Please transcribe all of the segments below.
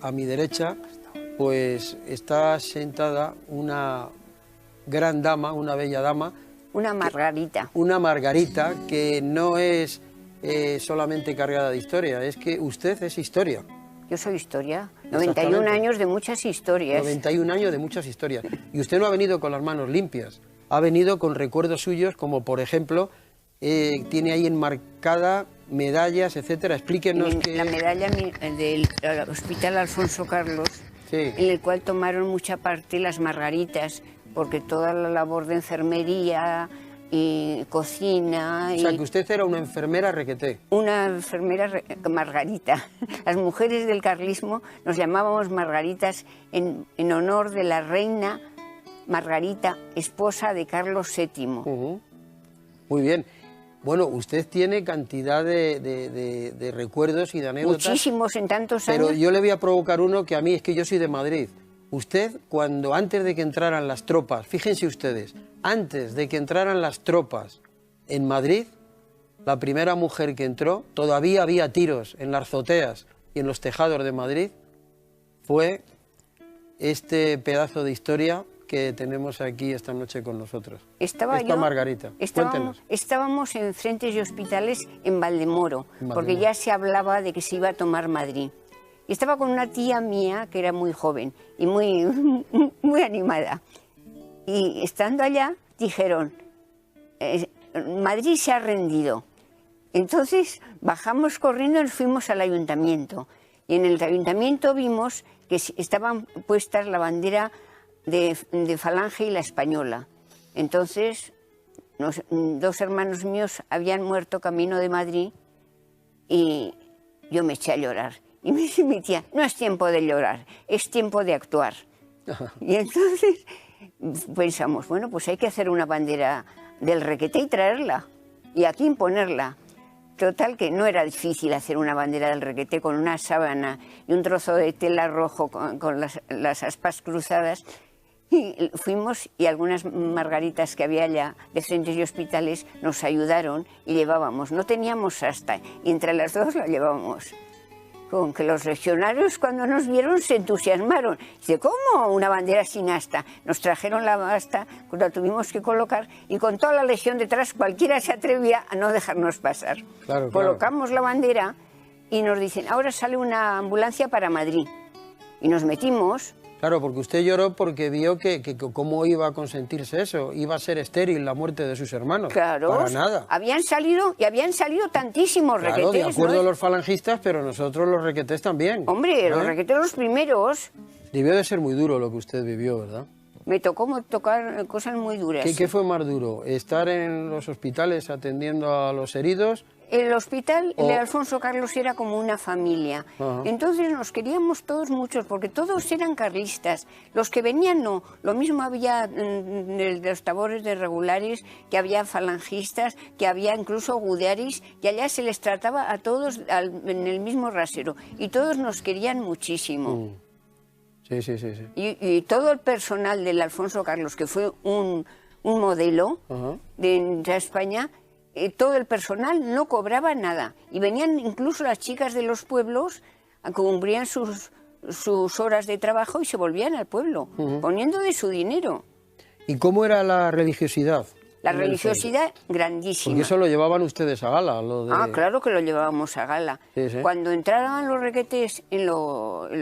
a mi derecha, pues está sentada una gran dama, una bella dama. Una Margarita. Una Margarita que no es solamente cargada de historia, es que usted es historia. Yo soy historia. 91 años de muchas historias. 91 años de muchas historias. Y usted no ha venido con las manos limpias, ha venido con recuerdos suyos, como por ejemplo, tiene ahí enmarcada medallas, etcétera. Explíquenos que... La medalla del Hospital Alfonso Carlos, sí, en el cual tomaron mucha parte las Margaritas, porque toda la labor de enfermería y cocina... O sea, que usted era una enfermera requeté. Una enfermera Margarita. Las mujeres del carlismo nos llamábamos Margaritas en honor de la reina Margarita, esposa de Carlos VII. Muy bien. Bueno, usted tiene cantidad de recuerdos y de anécdotas. Muchísimos en tantos años. Pero yo le voy a provocar uno que a mí es que yo soy de Madrid. Usted, antes de que entraran las tropas, fíjense ustedes, antes de que entraran las tropas en Madrid, la primera mujer que entró, todavía había tiros en las azoteas y en los tejados de Madrid, fue este pedazo de historia que tenemos aquí esta noche con nosotros. Margarita, cuéntenos. Estábamos en frentes y hospitales en Valdemoro, porque ya se hablaba de que se iba a tomar Madrid. Y estaba con una tía mía que era muy joven y muy animada. Y estando allá dijeron, Madrid se ha rendido. Entonces bajamos corriendo y nos fuimos al ayuntamiento. Y en el ayuntamiento vimos que estaban puestas la bandera de Falange y la Española. Entonces, dos hermanos míos habían muerto camino de Madrid y yo me eché a llorar. Y me dice mi tía, no es tiempo de llorar, es tiempo de actuar. Y entonces pensamos, bueno, pues hay que hacer una bandera del requeté y traerla, y aquí imponerla. Total, que no era difícil hacer una bandera del requeté con una sábana y un trozo de tela rojo con las aspas cruzadas. Y fuimos, y algunas Margaritas que había allá de frentes y hospitales nos ayudaron y llevábamos. No teníamos asta, y entre las dos la llevábamos. Con que los legionarios cuando nos vieron se entusiasmaron. Dice, ¿cómo una bandera sin asta? Nos trajeron la asta, la tuvimos que colocar y con toda la legión detrás cualquiera se atrevía a no dejarnos pasar. Claro, colocamos la bandera y nos dicen, ahora sale una ambulancia para Madrid. Y nos metimos. Claro, porque usted lloró porque vio que cómo iba a consentirse eso, iba a ser estéril la muerte de sus hermanos. Claro, para nada. Habían salido tantísimos requetés. Claro, de acuerdo, ¿no? A los falangistas, pero nosotros los requetés también. Hombre, los requetés los primeros. Debió de ser muy duro lo que usted vivió, ¿verdad? Me tocó tocar cosas muy duras. ¿Qué fue más duro? ¿Estar en los hospitales atendiendo a los heridos? El hospital de Alfonso Carlos era como una familia. Entonces nos queríamos todos muchos, porque todos eran carlistas. Los que venían no. Lo mismo había de los tabores de regulares, que había falangistas, que había incluso gudearis, y allá se les trataba a todos en el mismo rasero. Y todos nos querían muchísimo. Sí. Y todo el personal del Alfonso Carlos, que fue un modelo de España, todo el personal no cobraba nada. Y venían incluso las chicas de los pueblos, cumplían sus horas de trabajo y se volvían al pueblo, poniendo de su dinero. ¿Y cómo era la religiosidad? La religiosidad grandísima. Porque eso lo llevaban ustedes a gala. Claro que lo llevábamos a gala. Sí. Cuando entraban los requetés en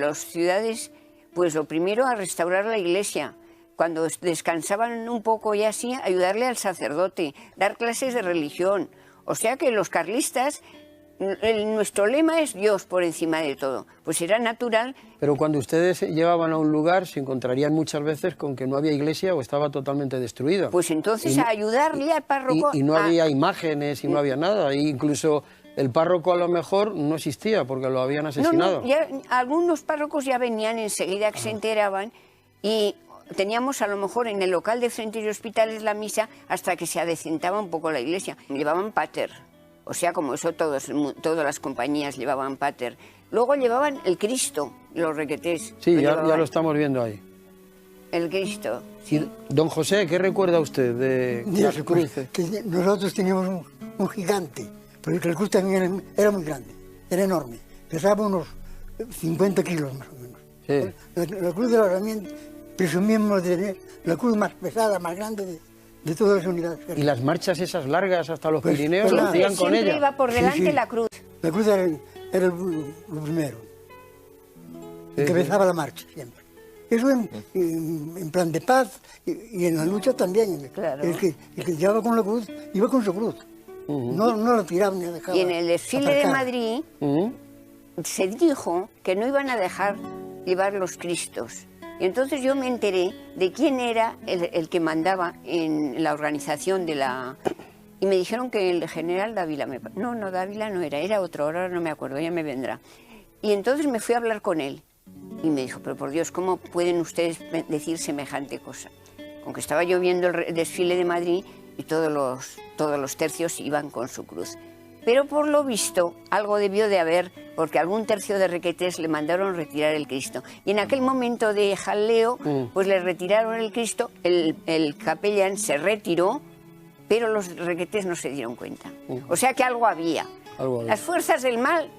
las ciudades, pues lo primero a restaurar la iglesia. Cuando descansaban un poco y así, ayudarle al sacerdote, dar clases de religión. O sea que los carlistas, nuestro lema es Dios por encima de todo. Pues era natural. Pero cuando ustedes llegaban a un lugar, se encontrarían muchas veces con que no había iglesia o estaba totalmente destruida. Pues entonces a ayudarle al párroco... Y no había imágenes y no había nada. E incluso el párroco a lo mejor no existía porque lo habían asesinado. Algunos párrocos ya venían enseguida que se enteraban y... Teníamos a lo mejor en el local de frentes y hospitales la misa hasta que se adecentaba un poco la iglesia. Llevaban pater, o sea, como eso todas las compañías llevaban pater. Luego llevaban el Cristo, los requetés. Sí, ya lo estamos viendo ahí. El Cristo. Sí. Don José, ¿qué recuerda usted de las cruces? Que nosotros teníamos un gigante, porque el cruz también era muy grande, era enorme. Pesaba unos 50 kilos más o menos. Sí. La cruz de la herramienta, presumíamos de tener la cruz más pesada, más grande de todas las unidades. Y las marchas esas largas hasta los Pues, Pirineos, pues, ¿lo hacían con Siempre ella? iba por delante Sí, sí. la cruz. La cruz era lo primero. Encabezaba la marcha siempre. Eso en plan de paz y en la lucha también. Claro. El que llevaba con la cruz, iba con su cruz. No la tiraba ni la dejaba. Y en el desfile de aparcada. Madrid Ujú. se dijo que no iban a dejar llevar los Cristos. Y entonces yo me enteré de quién era el que mandaba en la organización de la... Y me dijeron que el general Dávila... No, Dávila no era otro, ahora no me acuerdo, ya me vendrá. Y entonces me fui a hablar con él. Y me dijo, pero por Dios, ¿cómo pueden ustedes decir semejante cosa? Aunque estaba yo viendo el desfile de Madrid y todos los tercios iban con su cruz. Pero por lo visto, algo debió de haber, porque algún tercio de requetés le mandaron retirar el Cristo. Y en aquel momento de jaleo, pues le retiraron el Cristo, el capellán se retiró, pero los requetés no se dieron cuenta. O sea que algo había. Algo había. Las fuerzas del mal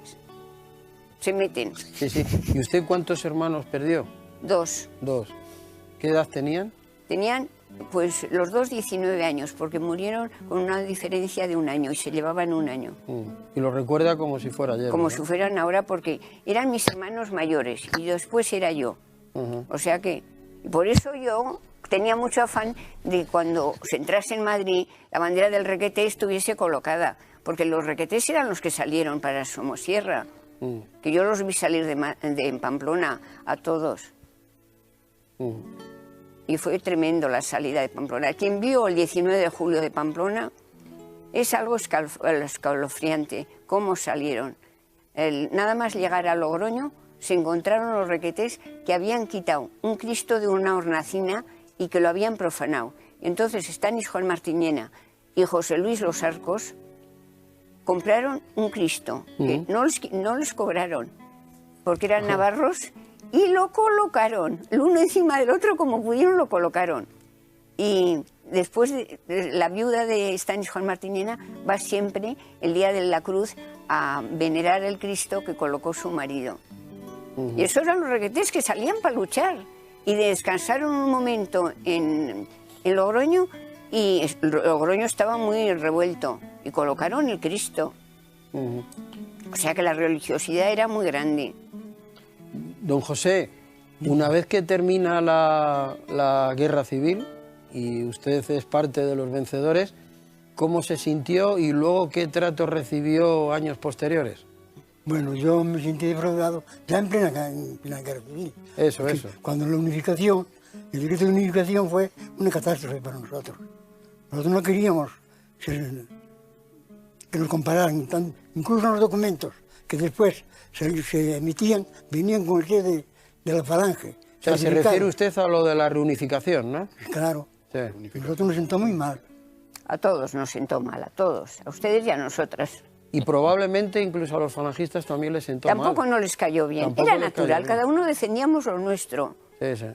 se meten. Sí, sí. ¿Y usted cuántos hermanos perdió? 2. 2. ¿Qué edad tenían? Tenían, pues, los 2 19 años, porque murieron con una diferencia de 1 año y se llevaban 1 año. Y lo recuerda como si fuera ayer. Como ¿no? si fueran ahora, porque eran mis hermanos mayores y después era yo. O sea que, por eso yo tenía mucho afán de cuando se entrase en Madrid, la bandera del requeté estuviese colocada, porque los requetés eran los que salieron para Somosierra, que yo los vi salir de Pamplona a todos. Y fue tremendo la salida de Pamplona. Quien vio el 19 de julio de Pamplona es algo escalofriante, cómo salieron. Nada más llegar a Logroño se encontraron los requetés que habían quitado un Cristo de una hornacina y que lo habían profanado. Entonces Stanisjuan Martiñena y José Luis Los Arcos compraron un Cristo, que no les cobraron, porque eran navarros, y lo colocaron, el uno encima del otro, como pudieron lo colocaron. Y después la viuda de Stanisjuan Martiñena va siempre, el día de la cruz, a venerar el Cristo que colocó su marido. Y esos eran los requetés que salían para luchar. Y descansaron un momento en Logroño, y Logroño estaba muy revuelto, y colocaron el Cristo. O sea que la religiosidad era muy grande. Don José, una vez que termina la guerra civil y usted es parte de los vencedores, ¿cómo se sintió y luego qué trato recibió años posteriores? Bueno, yo me sentí defraudado ya en plena guerra civil. Eso. Cuando la unificación, el decreto de unificación fue una catástrofe para nosotros. Nosotros no queríamos que nos compararan, incluso los documentos que después se emitían, venían con el pie de la falange. O sea, se refiere usted a lo de la reunificación, ¿no? Claro. Sí. Nosotros nos sentó muy mal. A todos nos sentó mal, a todos, a ustedes y a nosotras. Y probablemente incluso a los falangistas también les sentó mal. Tampoco no les cayó bien, Tampoco era les cayó natural, bien. cada uno defendíamos lo nuestro. Sí.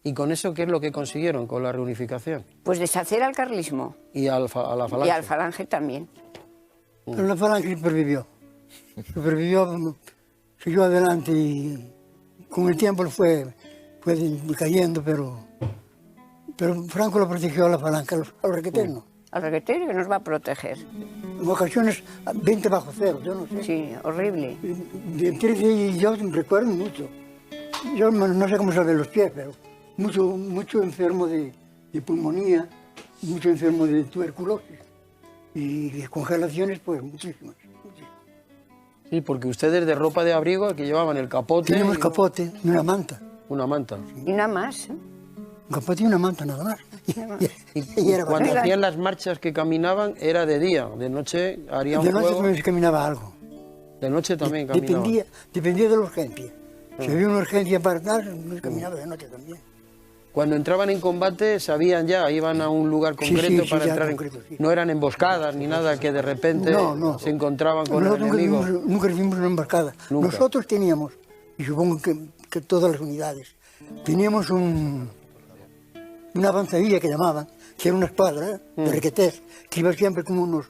¿Y con eso qué es lo que consiguieron con la reunificación? Pues deshacer al carlismo Y a la falange. y al falange también. Pero la falange supervivió. Supervivió, siguió adelante y con el tiempo fue cayendo, pero Franco lo protegió a la falange, a los requetés no. Al requeté que nos va a proteger. En ocasiones 20 bajo cero, yo no sé. Sí, horrible. Y yo recuerdo mucho. Yo no sé cómo salvé los pies, pero mucho enfermo de pulmonía, mucho enfermo de tuberculosis y de congelaciones, pues muchísimas. Sí, porque ustedes de ropa de abrigo que llevaban el capote. Teníamos y capote y una manta. una manta. Y nada más. Un capote y una manta nada más. Y era cuando bastante. hacían las marchas que caminaban era de día, de noche harían De noche fuego. también se caminaba algo. De noche también caminaban. Dependía de la urgencia. Si había una urgencia para dar, se caminaba de noche también. Cuando entraban en combate sabían ya, iban a un lugar Sí, concreto sí, para ya entrar concreto, sí. No eran emboscadas ni nada que de repente No. se encontraban con el Nosotros enemigo. nunca recibimos una embarcada. Nunca. Nosotros teníamos, y supongo que todas las unidades, teníamos una avanzadilla que llamaban, que era una escuadra de requetés, que iba siempre como unos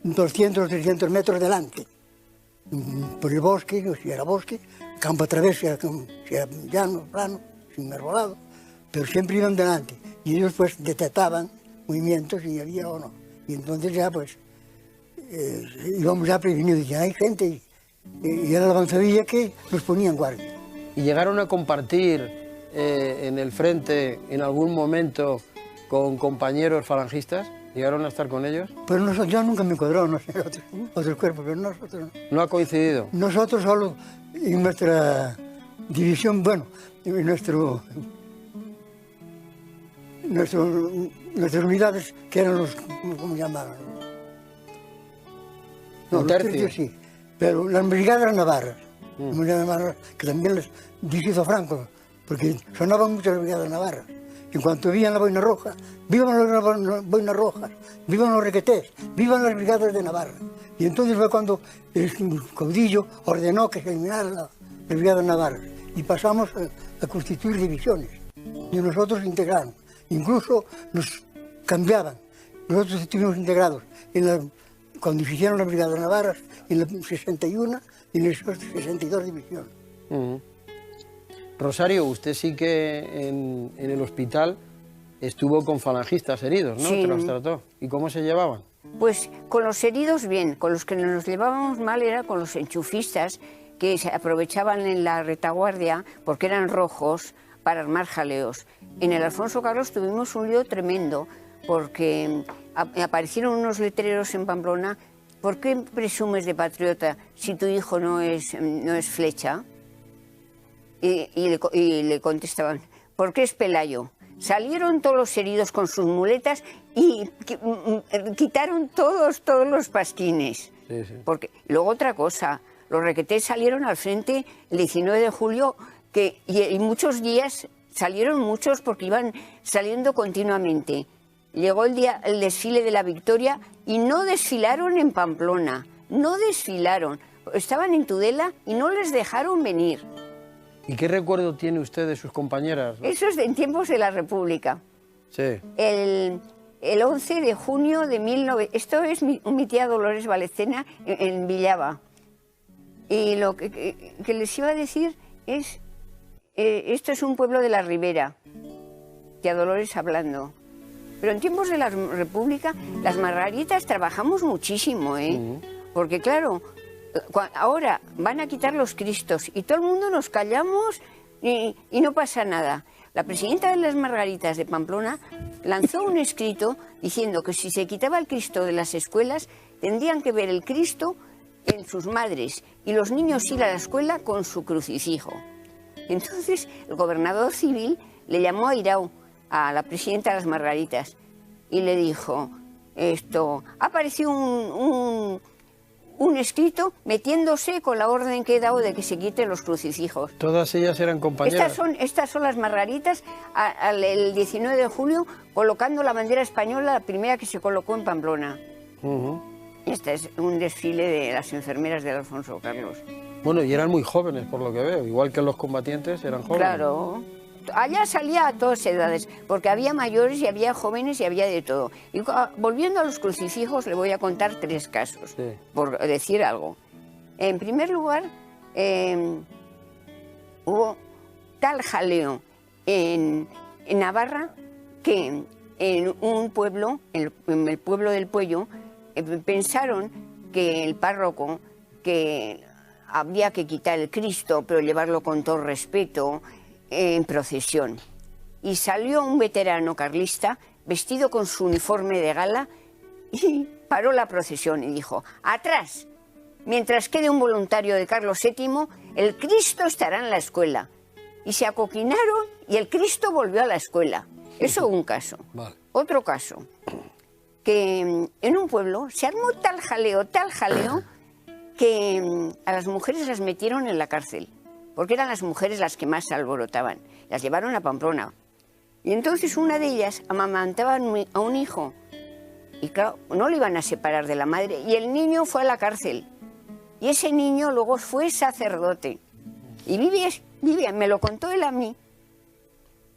200 o 300 metros delante, por el bosque, o si era bosque, campo a través, sea llano, plano, sin arbolado, pero siempre iban delante. Y ellos pues detectaban movimientos si había o no. Y entonces ya pues íbamos ya prevenidos, ya hay gente y era la avanzadilla que nos ponían guardia. ¿Y llegaron a compartir en el frente en algún momento con compañeros falangistas? ¿Llegaron a estar con ellos? Pero nosotros, yo nunca me encuadró, no sé, otros cuerpos, pero nosotros no. ¿No ha coincidido? Nosotros solo en nuestra división, bueno, en nuestras unidades, que eran los, ¿cómo llamaban? No, Un los tercio. tercios sí, pero las brigadas navarras, que también les hizo Franco, porque sonaban muchas brigadas navarras. En cuanto veían la boina roja, ¡vivan las boinas rojas! ¡Vivan los requetés! ¡Vivan las brigadas de Navarra! Y entonces fue cuando el caudillo ordenó que se eliminaran las brigadas navarras. Y pasamos a constituir divisiones. Y nosotros integramos. Incluso nos cambiaban. Nosotros estuvimos integrados cuando se hicieron las brigadas navarras en la 61 y en la 62 división. Rosario, usted sí que en el hospital estuvo con falangistas heridos, ¿no? Sí. ¿Te los trató? ¿Y cómo se llevaban? Pues con los heridos bien, con los que nos llevábamos mal era con los enchufistas que se aprovechaban en la retaguardia porque eran rojos para armar jaleos. En el Alfonso Carlos tuvimos un lío tremendo porque aparecieron unos letreros en Pamplona. ¿Por qué presumes de patriota si tu hijo no es Flecha? Y le contestaban, ¿por qué es Pelayo? Salieron todos los heridos con sus muletas y quitaron todos los pasquines. Sí, sí. Porque, luego otra cosa, los requetés salieron al frente el 19 de julio y muchos días salieron muchos porque iban saliendo continuamente. Llegó el desfile de la Victoria y no desfilaron en Pamplona, no desfilaron. Estaban en Tudela y no les dejaron venir. ¿Y qué recuerdo tiene usted de sus compañeras? Eso es en tiempos de la República. Sí. El 11 de junio de 1900... Esto es mi tía Dolores Valecena en Villava. Y lo que les iba a decir es... esto es un pueblo de la Ribera. Tía Dolores hablando. Pero en tiempos de la República, las margaritas trabajamos muchísimo, ¿eh? Porque claro... Ahora van a quitar los cristos y todo el mundo nos callamos y no pasa nada. La presidenta de las Margaritas de Pamplona lanzó un escrito diciendo que si se quitaba el Cristo de las escuelas tendrían que ver el Cristo en sus madres y los niños ir a la escuela con su crucifijo. Entonces el gobernador civil le llamó a Irao, a la presidenta de las Margaritas, y le dijo, ha aparecido un escrito metiéndose con la orden que he dado de que se quiten los crucifijos. ¿Todas ellas eran compañeras? Estas son las Margaritas el 19 de julio colocando la bandera española, la primera que se colocó en Pamplona. Este es un desfile de las enfermeras del Alfonso Carlos. Bueno, y eran muy jóvenes, por lo que veo, igual que los combatientes eran jóvenes. Claro. Allá salía a todas edades, porque había mayores y había jóvenes y había de todo. Y volviendo a los crucifijos, le voy a contar 3 casos, Sí. por decir algo. En primer lugar, hubo tal jaleo en Navarra que en un pueblo, en el pueblo del Puello, pensaron que el párroco, que habría que quitar el Cristo, pero llevarlo con todo respeto, en procesión. Y salió un veterano carlista vestido con su uniforme de gala y paró la procesión y dijo, ¡atrás! Mientras quede un voluntario de Carlos VII, el Cristo estará en la escuela. Y se acoquinaron y el Cristo volvió a la escuela. Eso un caso. Vale. Otro caso, que en un pueblo se armó tal jaleo, que a las mujeres las metieron en la cárcel. Porque eran las mujeres las que más se alborotaban. Las llevaron a Pamplona. Y entonces una de ellas amamantaba a un hijo. Y claro, no lo iban a separar de la madre. Y el niño fue a la cárcel. Y ese niño luego fue sacerdote. Y vivía, me lo contó él a mí.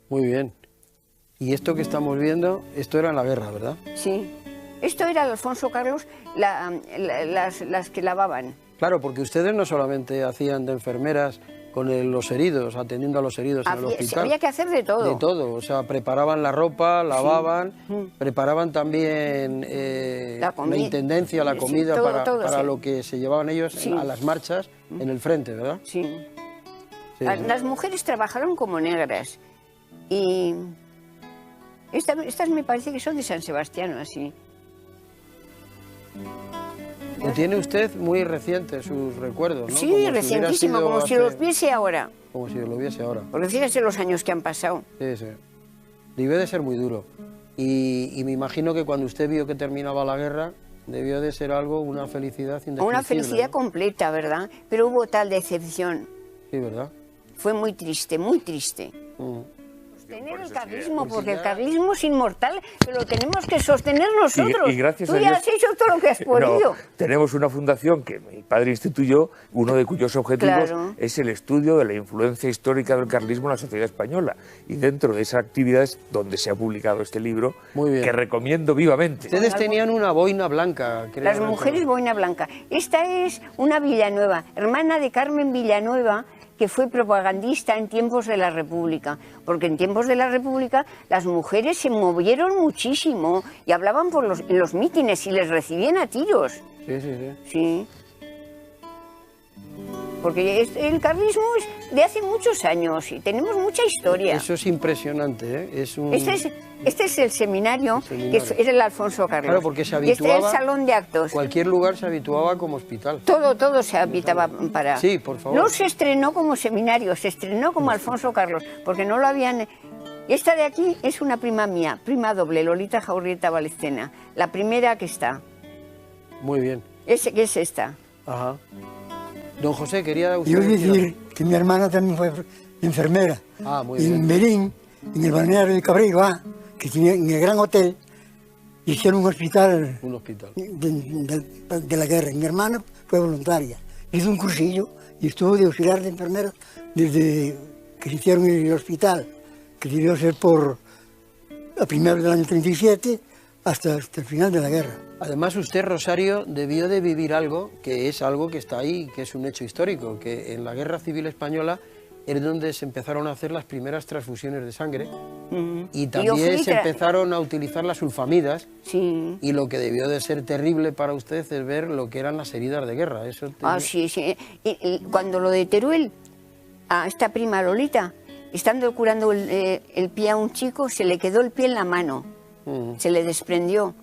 Muy bien. Y esto que estamos viendo, esto era en la guerra, ¿verdad? Sí. Esto era el Alfonso Carlos, las que lavaban. Claro, porque ustedes no solamente hacían de enfermeras los heridos, atendiendo a los heridos en el hospital. Había que hacer de todo. De todo, o sea, preparaban la ropa, lavaban, preparaban también la intendencia, la comida para lo que se llevaban ellos a las marchas en el frente, ¿verdad? Sí. Sí. Las mujeres trabajaron como negras y estas me parece que son de San Sebastián, así. Lo tiene usted muy reciente, sus recuerdos, ¿no? Sí, recientísimo, como si los viese ahora. Como si lo viese ahora. Porque fíjese los años que han pasado. Sí, sí. Debe de ser muy duro. Y me imagino que cuando usted vio que terminaba la guerra, debió de ser algo, una felicidad indescriptible. Una felicidad completa, ¿verdad? Pero hubo tal decepción. Sí, ¿verdad? Fue muy triste, muy triste. Sostener el carlismo, porque el carlismo es inmortal, pero lo tenemos que sostener nosotros. Y gracias Tú a ya Dios, has hecho todo lo que has podido. No, tenemos una fundación que mi padre instituyó, uno de cuyos objetivos es el estudio de la influencia histórica del carlismo en la sociedad española. Y dentro de esa actividad es donde se ha publicado este libro, que recomiendo vivamente. Ustedes tenían una boina blanca, creo. Las mujeres boina blanca. Esta es una Villanueva, hermana de Carmen Villanueva, que fue propagandista en tiempos de la República, porque en tiempos de la República las mujeres se movieron muchísimo y hablaban en los mítines y les recibían a tiros. Sí, sí, sí. Sí. Porque el carlismo es de hace muchos años y tenemos mucha historia. Eso es impresionante, ¿eh? Este es el seminario, que era el Alfonso Carlos. Claro, porque se habituaba... Y este es el salón de actos. Cualquier lugar se habituaba como hospital. Todo se habitaba para... Sí, por favor. No se estrenó como seminario, se estrenó como Alfonso Carlos, porque no lo habían... Esta de aquí es una prima mía, prima doble, Lolita Jaurrieta Valescena, la primera que está. Muy bien. ¿Qué es esta? Ajá. Don José, quería usted Yo decir que mi hermana también fue enfermera. Ah, muy y bien. en Berín, en el balneario de Cabreira, que tenía en el Gran Hotel, hicieron un hospital. Un hospital. De la guerra. Mi hermana fue voluntaria. Hizo un cursillo y estuvo de auxiliar de enfermera desde que se hicieron el hospital, que debió ser a primeros del año 37 hasta el final de la guerra. Además, usted, Rosario, debió de vivir algo que está ahí, que es un hecho histórico, que en la Guerra Civil Española es donde se empezaron a hacer las primeras transfusiones de sangre y también se empezaron a utilizar las sulfamidas. Sí. Y lo que debió de ser terrible para usted es ver lo que eran las heridas de guerra. Eso sí. Y cuando lo de Teruel, a esta prima Lolita, estando curando el pie a un chico, se le quedó el pie en la mano, se le desprendió.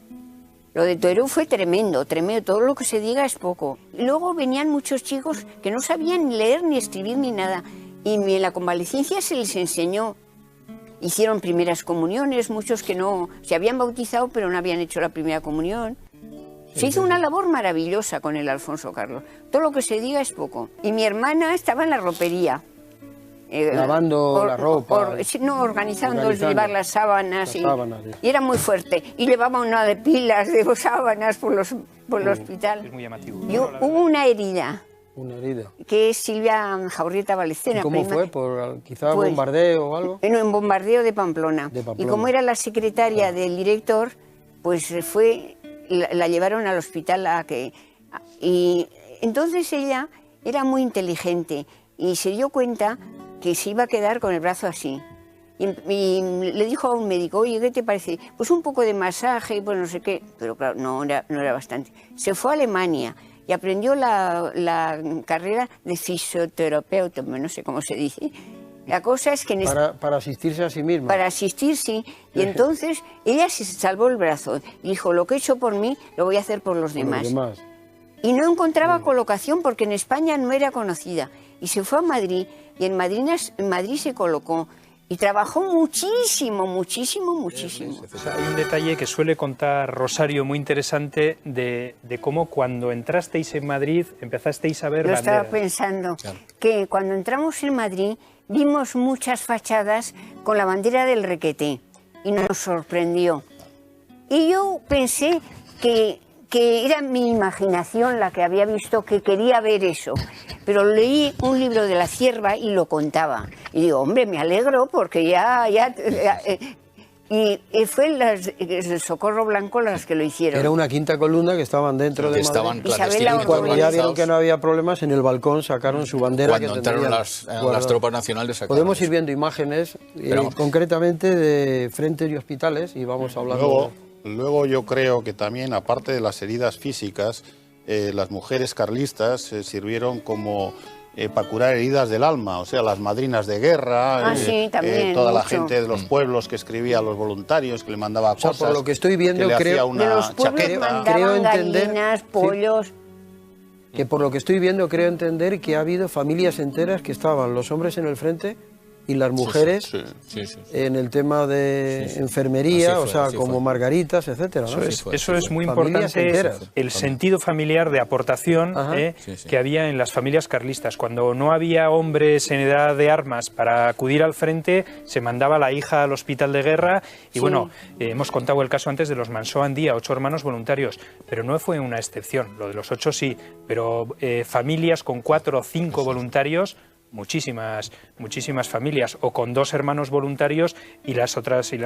Lo de Teruel fue tremendo, todo lo que se diga es poco. Y luego venían muchos chicos que no sabían ni leer, ni escribir, ni nada. Y en la convalecencia se les enseñó. Hicieron primeras comuniones, muchos que no se habían bautizado pero no habían hecho la primera comunión. Se hizo una labor maravillosa con el Alfonso Carlos. Todo lo que se diga es poco. Y mi hermana estaba en la ropería. Lavando la ropa. Organizando llevar las sábanas. Y era muy fuerte. Y llevaba una de pilas de sábanas por el hospital. Es muy llamativo. Y hubo una herida. Una herida. Que es Silvia Jaurrieta Valescena. ¿Y cómo fue? ¿Por quizá bombardeo o algo? En bombardeo de Pamplona. Y como era la secretaria del director, pues la llevaron al hospital y entonces ella era muy inteligente y se dio cuenta que se iba a quedar con el brazo así. Y le dijo a un médico, oye, ¿qué te parece? Pues un poco de masaje, pues no sé qué. Pero claro, no era bastante. Se fue a Alemania y aprendió la carrera de fisioterapeuta, no sé cómo se dice. La cosa es que... Para asistirse a sí misma. Para asistir, sí. Y entonces ella se salvó el brazo. Dijo, lo que he hecho por mí, lo voy a hacer por los demás. Y no encontraba colocación porque en España no era conocida. Y se fue a Madrid y en Madrid se colocó. Y trabajó muchísimo. Hay un detalle que suele contar Rosario muy interesante de cómo cuando entrasteis en Madrid empezasteis a ver banderas. Estaba pensando que cuando entramos en Madrid vimos muchas fachadas con la bandera del Requeté y nos sorprendió. Y yo pensé que era mi imaginación la que había visto, que quería ver eso. Pero leí un libro de la Cierva y lo contaba. Y digo, hombre, me alegro porque ya Y fue el Socorro Blanco las que lo hicieron. Era una quinta columna que estaban dentro de Madrid. Isabel y cuando ya vieron que no había problemas, en el balcón sacaron su bandera. Cuando entraron las tropas nacionales sacaron. Podemos ir viendo imágenes, concretamente de frentes y hospitales, y vamos a hablar. Luego yo creo que también, aparte de las heridas físicas, las mujeres carlistas sirvieron como para curar heridas del alma, o sea, las madrinas de guerra, sí, también, toda la mucho. gente de los pueblos que escribía a los voluntarios, que le mandaba cosas. Por lo que estoy viendo, creo de los pueblos mandaban gallinas, pollos. Que por lo que estoy viendo, creo entender que ha habido familias enteras que estaban los hombres en el frente y las mujeres en el tema de enfermería, o sea, como margaritas, etcétera, ¿no? Eso es muy importante, el sentido familiar de aportación que había en las familias carlistas. Cuando no había hombres en edad de armas para acudir al frente, se mandaba a la hija al hospital de guerra y bueno, hemos contado el caso antes de los Mansó Andía, 8 hermanos voluntarios, pero no fue una excepción, lo de los 8 sí, pero familias con 4 o 5 voluntarios, muchísimas familias, o con 2 hermanos voluntarios y las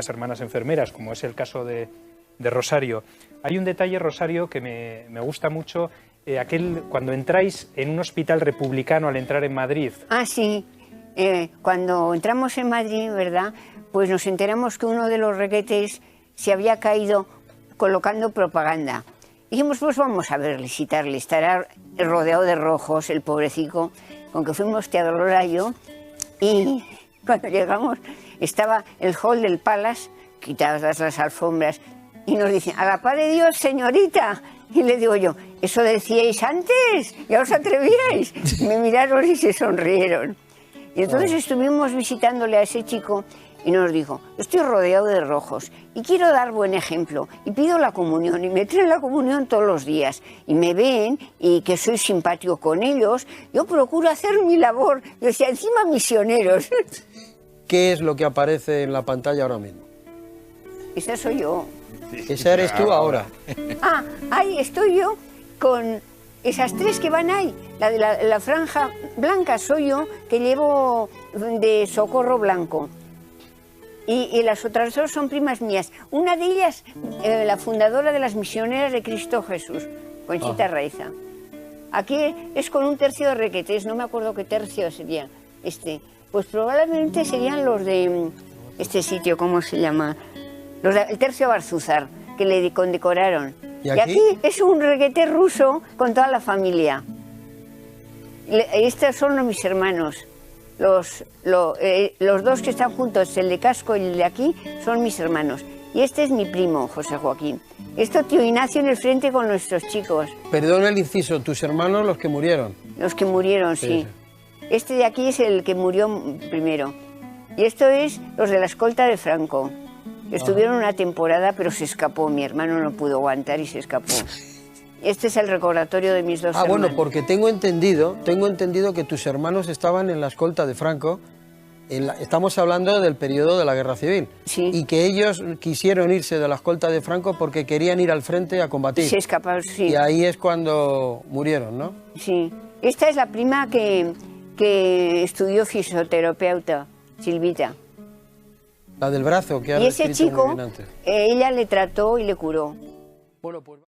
hermanas enfermeras, como es el caso de Rosario. Hay un detalle, Rosario, que me gusta mucho, cuando entráis en un hospital republicano al entrar en Madrid. Ah, sí, cuando entramos en Madrid, ¿verdad?, pues nos enteramos que uno de los requetes se había caído colocando propaganda. Dijimos, pues vamos a visitarle, estará rodeado de rojos, el pobrecito. Con que fuimos tía Dolora y yo, y cuando llegamos estaba el hall del Palace, quitadas las alfombras, y nos dicen, a la paz de Dios, señorita. Y le digo yo, ¿eso decíais antes? ¿Ya os atrevíais? Me miraron y se sonrieron. Y entonces estuvimos visitándole a ese chico y nos dijo, estoy rodeado de rojos y quiero dar buen ejemplo y pido la comunión y me traen la comunión todos los días y me ven y que soy simpático con ellos, yo procuro hacer mi labor. Yo decía, encima misioneros. ¿Qué es lo que aparece en la pantalla ahora mismo? Esa soy yo. Esa eres tú ahora. Ah, ahí estoy yo con esas 3 que van ahí. La de la franja blanca soy yo, que llevo de Socorro Blanco. Y las otras 2 son primas mías. Una de ellas, la fundadora de las Misioneras de Cristo Jesús, Conchita Raiza. Aquí es con un tercio de requetés, no me acuerdo qué tercio sería. Pues probablemente serían los de este sitio, ¿cómo se llama? El tercio Barzúzar, que le condecoraron. ¿Y aquí es un requeté ruso con toda la familia. Estos son mis hermanos. Los 2 que están juntos, el de casco y el de aquí, son mis hermanos. Y este es mi primo, José Joaquín. Esto tío Ignacio en el frente con nuestros chicos. Perdón el inciso, tus hermanos los que murieron. Los que murieron, sí. Este de aquí es el que murió primero. Y esto es los de la escolta de Franco. Estuvieron una temporada, pero se escapó. Mi hermano no pudo aguantar y se escapó. Este es el recordatorio de mis 2 hermanos. Bueno, porque tengo entendido que tus hermanos estaban en la escolta de Franco. Estamos hablando del periodo de la Guerra Civil. Sí. Y que ellos quisieron irse de la escolta de Franco porque querían ir al frente a combatir. Se escaparon, sí. Y ahí es cuando murieron, ¿no? Sí. Esta es la prima que estudió fisioterapeuta, Silvita. La del brazo que has Y ese descrito chico, muy bien antes. ella le trató y le curó. Bueno, pues...